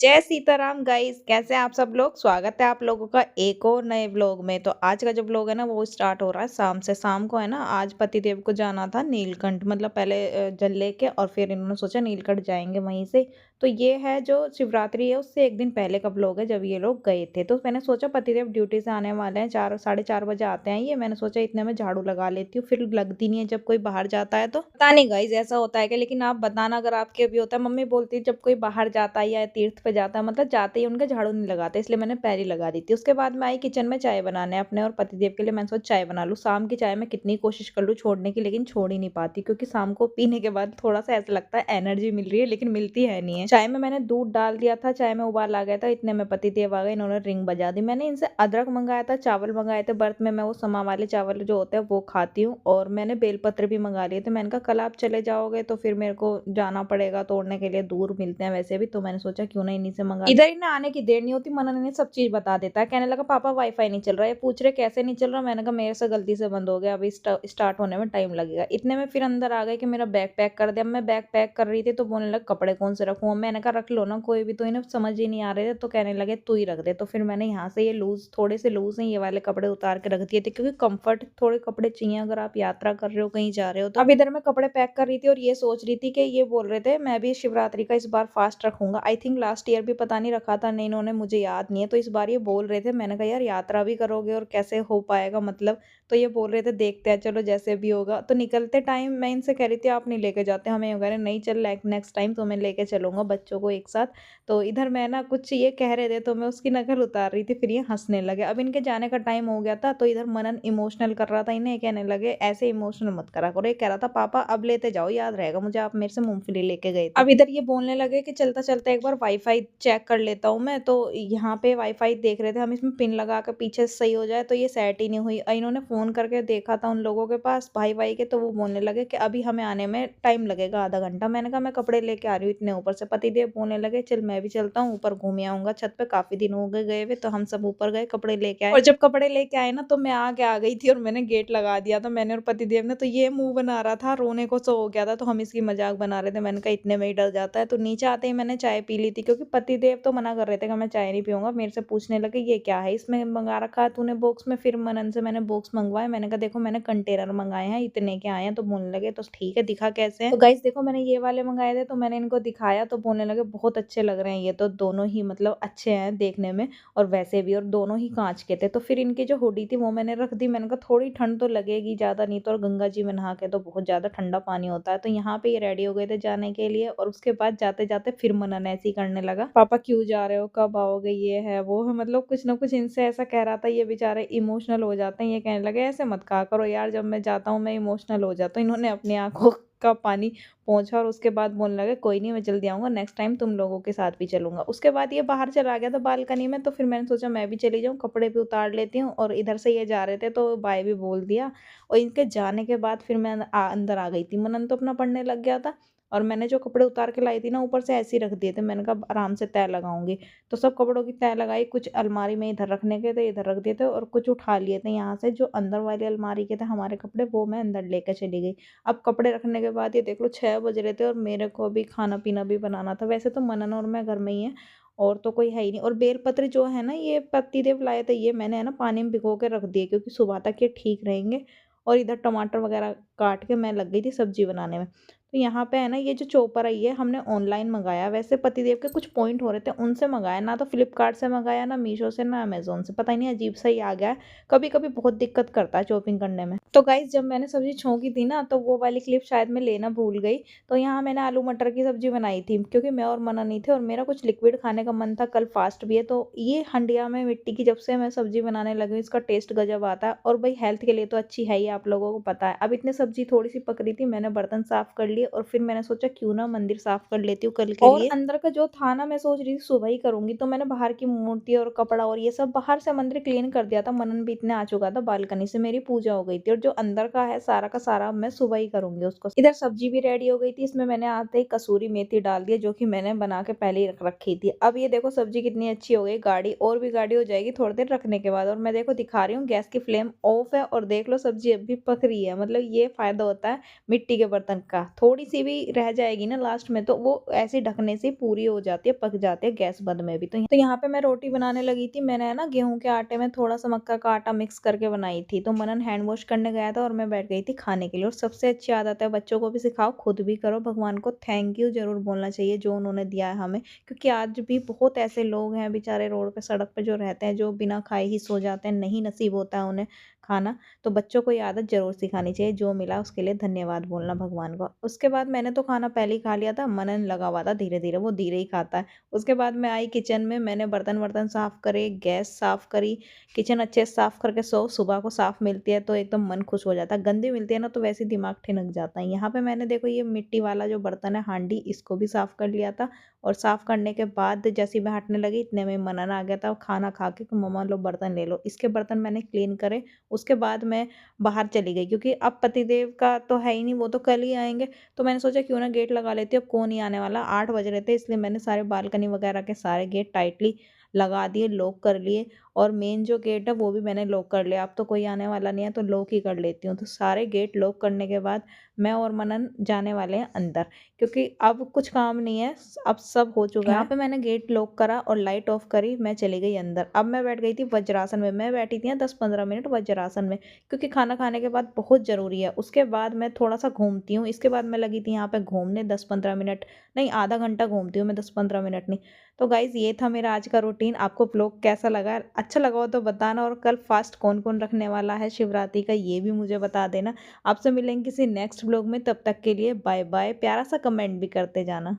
जय सीताराम गाइस, कैसे हैं आप सब लोग। स्वागत है आप लोगों का एक और नए व्लॉग में। तो आज का जो व्लॉग है ना वो स्टार्ट हो रहा है शाम से। शाम को है ना आज पतिदेव को जाना था नीलकंठ, मतलब पहले जल लेके और फिर इन्होंने सोचा नीलकंठ जाएंगे वहीं से। तो ये है जो शिवरात्रि है उससे एक दिन पहले का व्लॉग है जब ये लोग गए थे। तो मैंने सोचा पतिदेव ड्यूटी से आने वाले हैं, 4 साढ़े 4 बजे आते हैं ये। मैंने सोचा इतने में झाड़ू लगा लेती हूँ, फिर लगती नहीं है जब कोई बाहर जाता है। तो पता नहीं गाइज ऐसा होता है क्या, लेकिन आप बताना अगर आपके भी होता है। मम्मी बोलती है जब कोई बाहर जाता है या तीर्थ पे जाता है मतलब जाते ही उनका झाड़ू नहीं लगाते, इसलिए मैंने पहले ही लगा दी थी। उसके बाद मैं आई किचन में चाय बनाने अपने और पतिदेव के लिए। मैंने सोचा चाय बना लूँ। शाम की चाय मैं कितनी कोशिश कर लूँ छोड़ने की, लेकिन छोड़ ही नहीं पाती, क्योंकि शाम को पीने के बाद थोड़ा सा ऐसा लगता है एनर्जी मिल रही है लेकिन मिलती है नहीं है। चाय में मैंने दूध डाल दिया था, चाय में उबाल आ गया था, इतने में पतिदेव आ गए। इन्होंने रिंग बजा दी। मैंने इनसे अदरक मंगाया था, चावल मंगाए थे बर्त में। मैं वो समा वाले चावल जो होते हैं वो खाती हूँ, और मैंने बेलपत्र भी मंगा लिए थे। मैंने कहा कल आप चले जाओगे तो फिर मेरे को जाना पड़ेगा तोड़ने के लिए, दूर मिलते हैं वैसे भी। तो मैंने सोचा क्यों ना इन्हीं से मंगा। इधर ही ना आने की देर नहीं होती, मनन इन्हें सब चीज बता देता है। कहने लगा पापा वाईफाई नहीं चल रहा है। ये पूछ रहे कैसे नहीं चल रहा। मैंने कहा मेरे से गलती से बंद हो गया, अभी स्टार्ट होने में टाइम लगेगा। इतने में फिर अंदर आ गए कि मेरा बैग पैक कर दिया। मैं बैग पैक कर रही थी तो बोलने लगा कपड़े कौन से रखूं। मैंने कहा रख लो ना कोई भी। तो इन्हें समझ ही नहीं आ रहे थे तो कहने लगे तू ही रख दे। तो फिर मैंने यहाँ से ये लूज, थोड़े से लूज हैं ये वाले कपड़े उतार के रख दिए थे, क्योंकि कंफर्ट थोड़े कपड़े चाहिए अगर आप यात्रा कर रहे हो कहीं जा रहे हो तो। अब इधर मैं कपड़े पैक कर रही थी और ये सोच रही थी कि ये बोल रहे थे मैं भी शिवरात्रि का इस बार फास्ट रखूंगा। आई थिंक लास्ट ईयर भी पता नहीं रखा था नहीं इन्होंने, मुझे याद नहीं है। तो इस बार ये बोल रहे थे। मैंने कहा यार यात्रा भी करोगे और कैसे हो पाएगा मतलब। तो ये बोल रहे थे देखते हैं चलो जैसे भी होगा। तो निकलते टाइम मैं इनसे कह रही थी आप नहीं लेके जाते हमें, वगैरह नहीं चल नेक्स्ट टाइम तो मैं लेके चलूंगा बच्चों को एक साथ। तो इधर मैं ना कुछ ये कह रहे थे तो मैं उसकी नकल उतार रही थी, फिर ये हंसने लगे। अब इनके जाने का टाइम हो गया था तो इधर मनन इमोशनल कर रहा था इन्हें, कहने लगे ऐसे इमोशनल मत करा करो। ये कह रहा था पापा अब लेते जाओ, याद रहेगा मुझे आप मेरे से मूंगफली लेके गए थे। अब इधर ये बोलने लगे कि चलता चलता एक बार वाईफाई चेक कर लेता हूँ मैं। तो यहाँ पे वाईफाई देख रहे थे हम, इसमें पिन लगा के पीछे से सही हो जाए। तो ये सेट ही नहीं हुई। इन्होंने फोन करके देखा था उन लोगों के पास भाई भाई के, तो वो बोलने लगे कि अभी हमें आने में टाइम लगेगा आधा घंटा। मैंने कहा मैं कपड़े लेके आ रही हूँ इतने ऊपर से। पतिदेव बोलने लगे चल मैं भी चलता हूँ ऊपर घूम आऊंगा छत पे, काफी दिन हो गए गए हुए। तो हम सब ऊपर गए कपड़े लेके आए, और जब कपड़े लेके आए ना तो मैं आगे आ गई थी और मैंने गेट लगा दिया था मैंने और पतिदेव ने। तो ये मुंह बना रहा था, रोने को सो हो गया था। तो हम इसकी मजाक बना रहे थे। मैंने कहा इतने में ही डर जाता है। तो नीचे आते ही मैंने चाय पी ली थी, क्योंकि पतिदेव तो मना कर रहे थे कि मैं चाय नहीं पीऊंगा। मेरे से पूछने लगे ये क्या है इसमें मंगा रखा है तूने बॉक्स में। फिर मनन से मैंने बॉक्स मंगवाए। मैंने कहा देखो मैंने कंटेनर मंगाए हैं इतने के आए हैं। तो बोलने लगे तो ठीक है दिखा कैसे हैं। तो गाइस देखो मैंने ये वाले मंगाए थे तो मैंने इनको दिखाया तो बोलने लगे बहुत अच्छे लग रहे हैं ये तो, दोनों ही मतलब अच्छे हैं देखने में और वैसे भी, और दोनों ही कांच के थे। तो फिर इनकी जो हुडी थी वो मैंने रख दी। मैंने कहा थोड़ी ठंड तो लगेगी ज्यादा नहीं तो, और गंगा जी में नहा के तो बहुत ज्यादा ठंडा पानी होता है। तो यहाँ पे ये रेडी हो गए थे जाने के लिए, और उसके बाद जाते जाते फिर मनन ऐसी करने लगा पापा क्यों जा रहे हो कब आओगे ये है वो है, मतलब कुछ ना कुछ इनसे ऐसा कह रहा था। ये बेचारे इमोशनल हो जाते हैं। ये कहने लगे ऐसे मत कहा करो यार, जब मैं जाता हूँ मैं इमोशनल हो जाता हूँ। इन्होंने अपनी आंखों का पानी पहुंचा और उसके बाद बोलने लगे कोई नहीं मैं जल्दी आऊंगा, नेक्स्ट टाइम तुम लोगों के साथ भी चलूंगा। उसके बाद ये बाहर चला गया था बालकनी में। तो फिर मैंने सोचा मैं भी चली जाऊँ, कपड़े भी उतार लेती हूँ। और इधर से ये जा रहे थे तो बाय भी बोल दिया। और इनके जाने के बाद फिर मैं अंदर आ गई थी। मनन तो अपना पढ़ने लग गया था, और मैंने जो कपड़े उतार के लाई थी ना ऊपर से ऐसे ही रख दिए थे। मैंने कहा आराम से तय लगाऊंगी। तो सब कपड़ों की तय लगाई, कुछ अलमारी में इधर रखने के थे इधर रख दिए थे, और कुछ उठा लिए थे यहाँ से जो अंदर वाली अलमारी के थे हमारे कपड़े, वो मैं अंदर लेकर चली गई। अब कपड़े रखने के बाद ये देख लो 6 बज रहे थे और मेरे को अभी खाना पीना भी बनाना था। वैसे तो मनन और मैं घर में ही है और तो कोई है ही नहीं। और बेलपत्र जो है ना ये पतिदेव लाए थे, ये मैंने है ना पानी में भिगो के रख दिए क्योंकि सुबह तक ये ठीक रहेंगे। और इधर टमाटर वगैरह काट के मैं लग गई थी सब्जी बनाने में। तो यहाँ पे है ना ये जो चॉपर है ये हमने ऑनलाइन मंगाया। वैसे पतिदेव के कुछ पॉइंट हो रहे थे उनसे मंगाया, ना तो फ्लिपकार्ट से मंगाया ना मीशो से ना अमेजोन से, पता ही नहीं अजीब सा ही आ गया है। कभी कभी बहुत दिक्कत करता है चॉपिंग करने में। तो गाइज जब मैंने सब्जी छोंकी थी ना तो वो वाली क्लिप शायद मैं लेना भूल गई। तो यहाँ मैंने आलू मटर की सब्जी बनाई थी क्योंकि मैं और मना नहीं थे और मेरा कुछ लिक्विड खाने का मन था, कल फास्ट भी है। तो ये हंडिया में मिट्टी की जब से मैं सब्जी बनाने लगी हूँ, इसका टेस्ट गजब आता है। और भाई हेल्थ के लिए तो अच्छी है ही, आप लोगों को पता है। अब इतनी सब्जी थोड़ी सी पक रही थी, मैंने बर्तन साफ कर लिए और फिर मैंने सोचा क्यों ना मंदिर साफ कर लेती हूँ कल के और लिए। अंदर का जो था ना मैं सोच रही थी सुबह ही करूंगी, तो मैंने बाहर की मूर्ति और कपड़ा और ये सब बाहर से मंदिर क्लीन कर दिया था। मनन भी इतने आ चुका था, बालकनी से मेरी पूजा हो गई थी। और जो अंदर का है सारा का सारा मैं सुबह ही करूंगी उसको। इधर सब्जी भी रेडी हो गई थी, इसमें मैंने आते ही कसूरी मेथी डाल दिया जो कि मैंने बना के पहले ही रख रखी थी। अब ये देखो सब्जी कितनी अच्छी हो गई, गाढ़ी और भी गाढ़ी हो जाएगी थोड़ी देर रखने के बाद। और मैं देखो दिखा रही हूँ गैस की फ्लेम ऑफ है और देख लो सब्जी अब भी पक रही है। मतलब ये फायदा होता है मिट्टी के बर्तन का, थोड़ी-सी भी रह जाएगी ना लास्ट में तो वो ऐसे ढकने से पूरी हो जाती है, पक जाती है गैस बंद में भी। तो यहाँ पे मैं रोटी बनाने लगी थी, मैंने है ना गेहूँ के आटे में थोड़ा-सा मक्का का आटा मिक्स करके बनाई थी। तो मनन हैंड वॉश करने गया था और मैं बैठ गई थी खाने के लिए। और सबसे अच्छी आदत है बच्चों को भी सिखाओ, खुद भी करो, भगवान को थैंक यू ज़रूर बोलना चाहिए जो उन्होंने दिया है हमें। क्योंकि आज भी बहुत ऐसे लोग हैं बेचारे रोड पे, सड़क पे जो रहते हैं, जो बिना खाए ही सो जाते हैं, नहीं नसीब होता है उन्हें खाना। तो बच्चों को ये आदत ज़रूर सिखानी चाहिए, जो मिला उसके लिए धन्यवाद बोलना भगवान को। उसके बाद मैंने तो खाना पहले ही खा लिया था, मनन लगा हुआ था धीरे-धीरे, वो धीरे ही खाता है। उसके बाद मैं आई किचन में, मैंने बर्तन-वर्तन साफ़ करे, गैस साफ़ करी, किचन अच्छे से साफ़ करके सुबह को साफ़ मिलती है तो एकदम मन खुश हो जाता है। गंदी मिलती है ना तो वैसे ही दिमाग ठिनक जाता है। यहाँ पे मैंने देखो ये मिट्टी वाला जो बर्तन है हांडी, इसको भी साफ़ कर लिया था। और साफ़ करने के बाद जैसे ही मैं हटने लगी इतने में मनन आ गया था खाना खा के कि मम्मा लो बर्तन ले लो। इसके बर्तन मैंने क्लीन करे, उसके बाद मैं बाहर चली गई क्योंकि अब पतिदेव का तो है ही नहीं, वो तो कल ही आएँगे। तो मैंने सोचा क्यों ना गेट लगा लेती हूँ, अब कौन ही आने वाला, 8 बज रहे थे इसलिए मैंने सारे बालकनी वगैरह के सारे गेट टाइटली लगा दिए, लॉक कर लिए। और मेन जो गेट है वो भी मैंने लॉक कर लिया, अब तो कोई आने वाला नहीं है तो लॉक ही कर लेती हूँ। तो सारे गेट लॉक करने के बाद मैं और मनन जाने वाले हैं अंदर, क्योंकि अब कुछ काम नहीं है, अब सब हो चुका है। यहाँ पे मैंने गेट लॉक करा और लाइट ऑफ करी, मैं चली गई अंदर। अब मैं बैठ गई थी वज्रासन में, मैं बैठी थी 10-15 मिनट वज्रासन में, क्योंकि खाना खाने के बाद बहुत ज़रूरी है। उसके बाद मैं थोड़ा-सा घूमती हूँ, इसके बाद मैं लगी थी यहाँ पे घूमने 10-15 मिनट, नहीं आधा घंटा घूमती हूँ मैं, 10-15 मिनट नहीं। तो गाइज़ ये था मेरा आज का रूटीन। आपको व्लॉग कैसा लगा? अच्छा लगा हो तो बताना, और कल फास्ट कौन-कौन रखने वाला है शिवरात्रि का ये भी मुझे बता देना। आपसे मिलेंगे किसी नेक्स्ट व्लॉग में, तब तक के लिए बाय बाय। प्यारा सा कमेंट भी करते जाना।